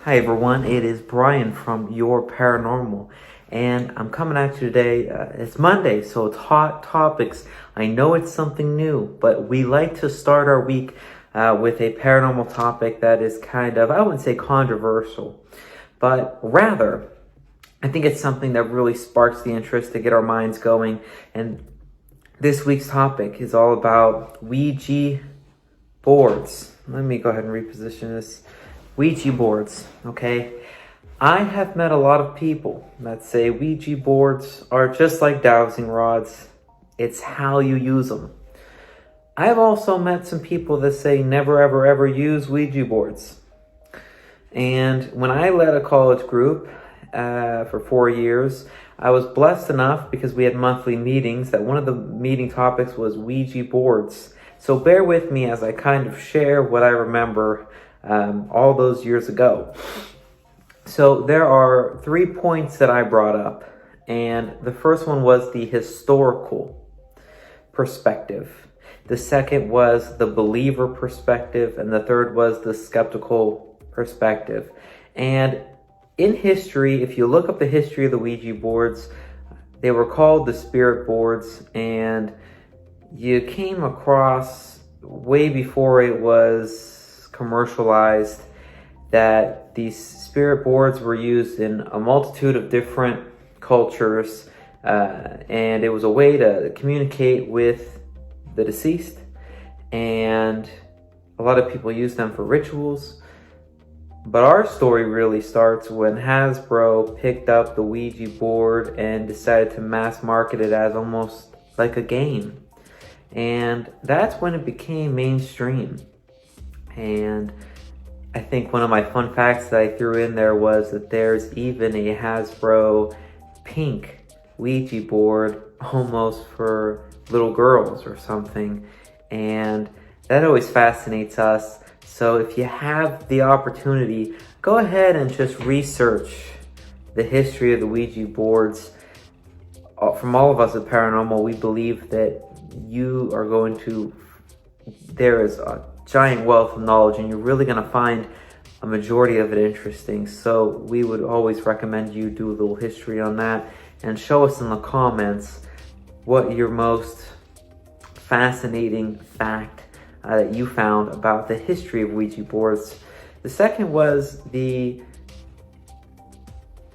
Hi everyone, it is Brian from Your Paranormal, and I'm coming at you today. It's Monday, so it's hot topics. I know it's something new, but we like to start our week with a paranormal topic that is kind of, I wouldn't say controversial, but rather, I think it's something that really sparks the interest to get our minds going. And this week's topic is all about Ouija boards. Let me go ahead and reposition this. Ouija boards, okay? I have met a lot of people that say Ouija boards are just like dowsing rods. It's how you use them. I've also met some people that say never, ever, ever use Ouija boards. And when I led a college group for 4 years, I was blessed enough because we had monthly meetings that one of the meeting topics was Ouija boards. So bear with me as I kind of share what I remember all those years ago. So there are 3 points that I brought up, and the first one was the historical perspective. The second was the believer perspective, and the third was the skeptical perspective. And in history, if you look up the history of the Ouija boards, they were called the spirit boards, and you came across way before it was commercialized that these spirit boards were used in a multitude of different cultures, and it was a way to communicate with the deceased, and a lot of people use them for rituals. But our story really starts when Hasbro picked up the Ouija board and decided to mass market it as almost like a game, and that's when it became mainstream. And I think one of my fun facts that I threw in there was that there's even a Hasbro pink Ouija board almost for little girls or something. And that always fascinates us. So if you have the opportunity, go ahead and just research the history of the Ouija boards. From all of us at Paranormal, we believe that there is a giant wealth of knowledge, and you're really going to find a majority of it interesting. So we would always recommend you do a little history on that and show us in the comments what your most fascinating fact that you found about the history of Ouija boards. The second was the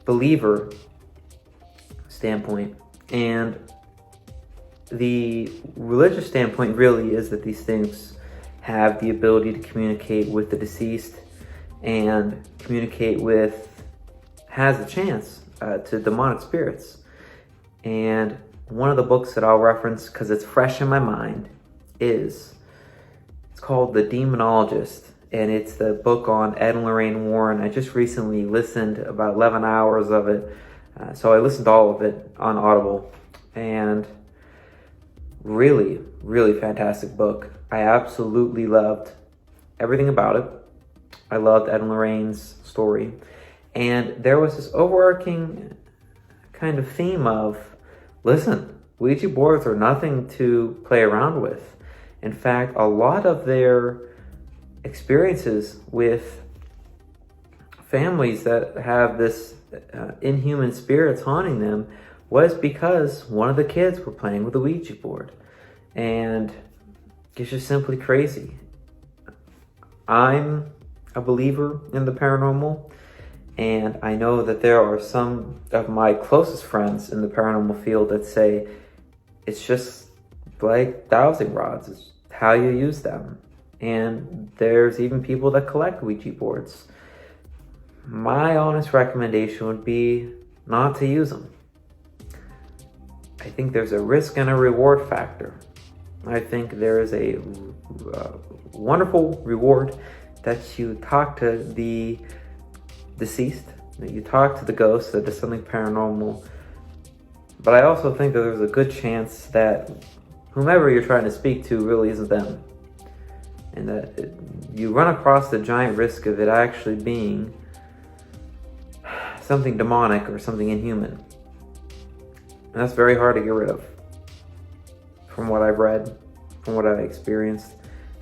believer standpoint, and the religious standpoint really is that these things have the ability to communicate with the deceased and has a chance to demonic spirits. And one of the books that I'll reference because it's fresh in my mind it's called The Demonologist, and it's the book on Ed and Lorraine Warren. I just recently listened about 11 hours of it, so I listened to all of it on Audible, and really, really fantastic book. I absolutely loved everything about it. I loved Ed and Lorraine's story. And there was this overarching kind of theme of, listen, Ouija boards are nothing to play around with. In fact, a lot of their experiences with families that have this inhuman spirits haunting them was because one of the kids were playing with a Ouija board. And it's just simply crazy. I'm a believer in the paranormal, and I know that there are some of my closest friends in the paranormal field that say it's just like dowsing rods. It's how you use them. And there's even people that collect Ouija boards. My honest recommendation would be not to use them. I think there's a risk and a reward factor. I think there is a wonderful reward that you talk to the deceased, that you talk to the ghost, that there's something paranormal. But I also think that there's a good chance that whomever you're trying to speak to really isn't them. And that you run across the giant risk of it actually being something demonic or something inhuman. And that's very hard to get rid of. From what I've read, from what I've experienced.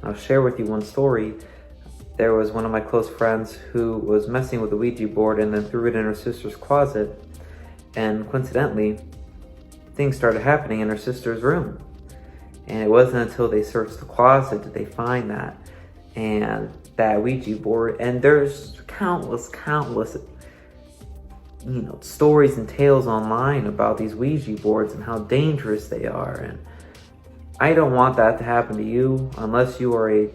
I'll share with you one story. there was one of my close friends who was messing with the Ouija board and then threw it in her sister's closet. And coincidentally, things started happening in her sister's room. And it wasn't until they searched the closet did they find that. And that Ouija board. And there's countless, stories and tales online about these Ouija boards and how dangerous they are. And I don't want that to happen to you unless you are a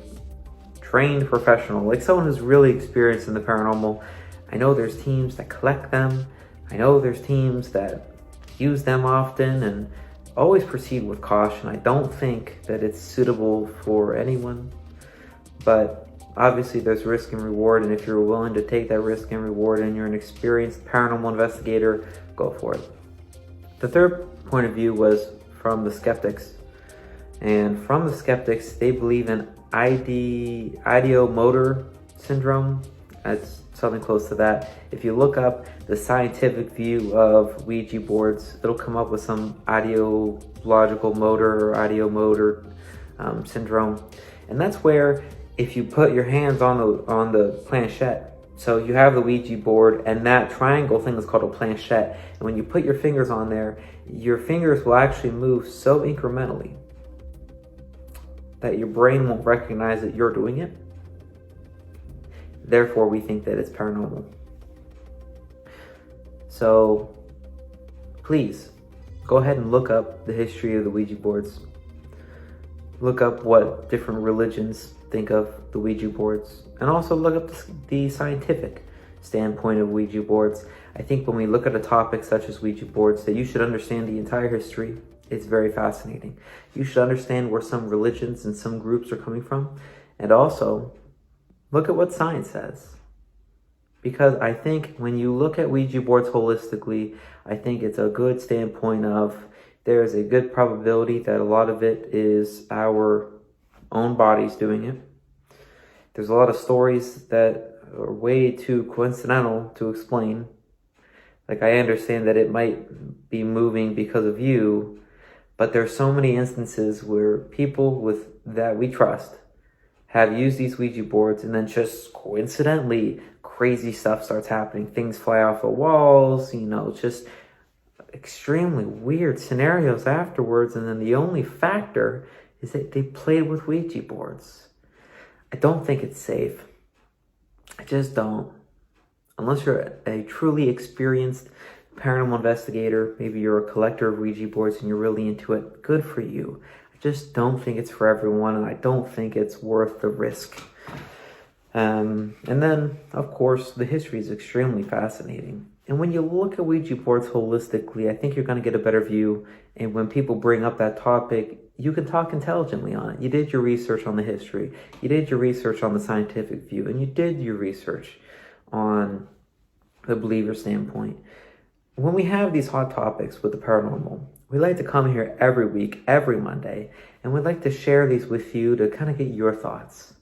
trained professional, like someone who's really experienced in the paranormal. I know there's teams that collect them. I know there's teams that use them often, and always proceed with caution. I don't think that it's suitable for anyone, but obviously there's risk and reward, and if you're willing to take that risk and reward and you're an experienced paranormal investigator, go for it. The third point of view was from the skeptics. And from the skeptics, they believe in ideomotor syndrome. That's something close to that. If you look up the scientific view of Ouija boards, it'll come up with some ideological motor or ideomotor syndrome. And that's where if you put your hands on the planchette, so you have the Ouija board and that triangle thing is called a planchette. And when you put your fingers on there, your fingers will actually move so incrementally that your brain won't recognize that you're doing it. Therefore, we think that it's paranormal. So, please, go ahead and look up the history of the Ouija boards. Look up what different religions think of the Ouija boards. And also look up the scientific standpoint of Ouija boards. I think when we look at a topic such as Ouija boards, that you should understand the entire history. It's very fascinating. You should understand where some religions and some groups are coming from. And also, look at what science says. Because I think when you look at Ouija boards holistically, I think it's a good standpoint of there's a good probability that a lot of it is our own bodies doing it. There's a lot of stories that are way too coincidental to explain. Like, I understand that it might be moving because of you, but there's so many instances where people that we trust have used these Ouija boards, and then just coincidentally, crazy stuff starts happening. Things fly off the walls, just extremely weird scenarios afterwards. And then the only factor is that they played with Ouija boards. I don't think it's safe. I just don't. Unless you're a truly experienced paranormal investigator, maybe you're a collector of Ouija boards and you're really into it, good for you. I just don't think it's for everyone, and I don't think it's worth the risk. And then, of course, the history is extremely fascinating. And when you look at Ouija boards holistically, I think you're going to get a better view. And when people bring up that topic, you can talk intelligently on it. You did your research on the history. You did your research on the scientific view. And you did your research on the believer standpoint. When we have these hot topics with the paranormal, we like to come here every week, every Monday, and we'd like to share these with you to kind of get your thoughts.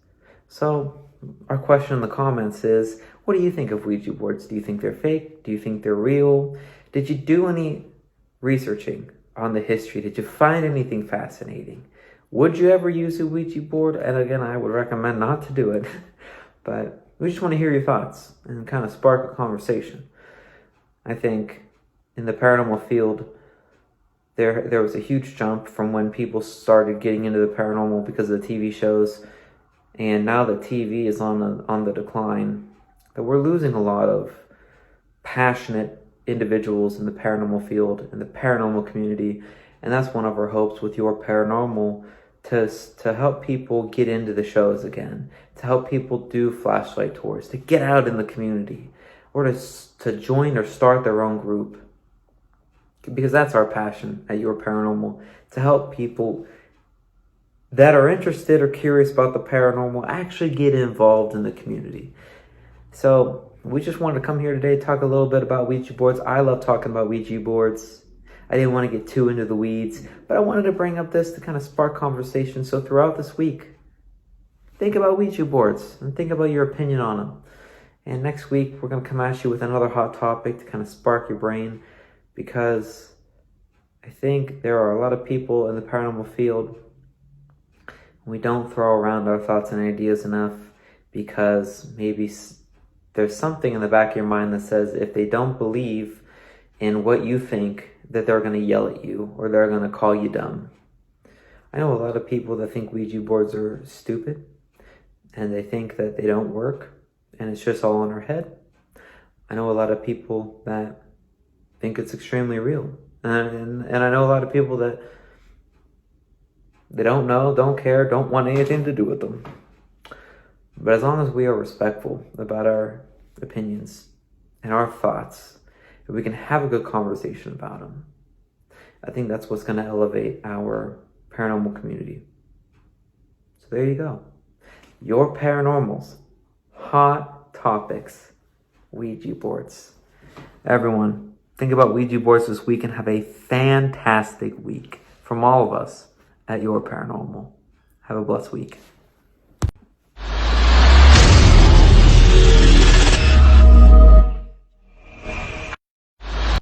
So our question in the comments is, what do you think of Ouija boards? Do you think they're fake? Do you think they're real? Did you do any researching on the history? Did you find anything fascinating? Would you ever use a Ouija board? And again, I would recommend not to do it, but we just want to hear your thoughts and kind of spark a conversation. I think in the paranormal field, there was a huge jump from when people started getting into the paranormal because of the TV shows, and now that TV is on the decline, that we're losing a lot of passionate individuals in the paranormal field, in the paranormal community, and that's one of our hopes with YourParanormal, to help people get into the shows again, to help people do flashlight tours, to get out in the community, or to join or start their own group. Because that's our passion at YourParanormal, to help people that are interested or curious about the paranormal actually get involved in the community. So we just wanted to come here today, talk a little bit about Ouija boards. I love talking about Ouija boards. I didn't want to get too into the weeds, but I wanted to bring up this to kind of spark conversation. So throughout this week, think about Ouija boards and think about your opinion on them. And next week, we're going to come at you with another hot topic to kind of spark your brain, because I think there are a lot of people in the paranormal field. We don't throw around our thoughts and ideas enough. because maybe there's something in the back of your mind that says if they don't believe in what you think, that they're going to yell at you or they're going to call you dumb. I know a lot of people that think Ouija boards are stupid and they think that they don't work and it's just all in our head. I know a lot of people that think it's extremely real. And I know a lot of people that they don't know, don't care, don't want anything to do with them. But as long as we are respectful about our opinions and our thoughts, if we can have a good conversation about them, I think that's what's going to elevate our paranormal community. So there you go. Your Paranormals. Hot topics. Ouija boards. Everyone, think about Ouija boards this week and have a fantastic week from all of us at Your Paranormal. Have a blessed week.